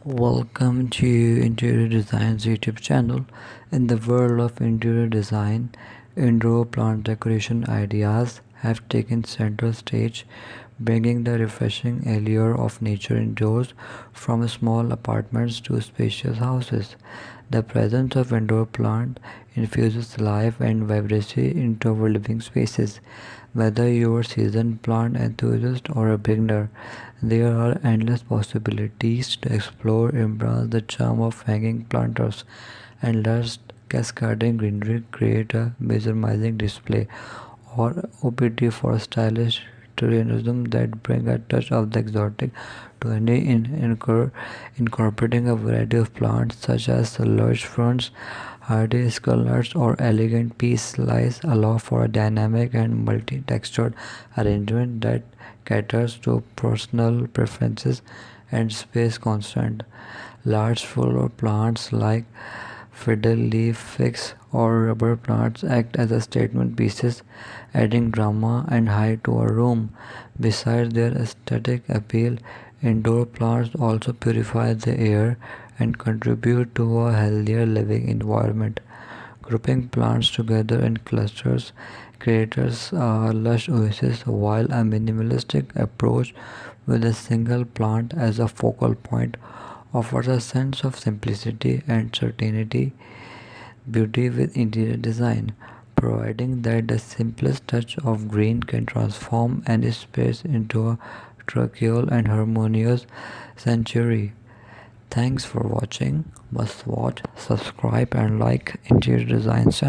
Welcome to Interior Design's YouTube channel. In the world of interior design, indoor plant decoration ideas have taken center stage, bringing the refreshing allure of nature indoors from small apartments to spacious houses. The presence of indoor plant infuses life and vibrancy into our living spaces. Whether you're a seasoned plant enthusiast or a beginner, there are endless possibilities to explore. Embrace the charm of hanging planters and let cascading greenery create a mesmerizing display, or OPT for stylish terranism that bring a touch of the exotic to any incorporating a variety of plants such as lush ferns, hardy scallops, or elegant peace lies allow for a dynamic and multi-textured arrangement that caters to personal preferences and space constraint. Large flower plants like fiddle leaf figs or rubber plants act as a statement pieces, adding drama and height to a room. Besides their aesthetic appeal, indoor plants also purify the air and contribute to a healthier living environment. Grouping plants together in clusters creates a lush oasis, while a minimalistic approach with a single plant as a focal point offers a sense of simplicity and certainty. Beauty with interior design, providing that the simplest touch of green can transform any space into a tranquil and harmonious sanctuary. Thanks for watching. Must watch, subscribe, and like interior design channel.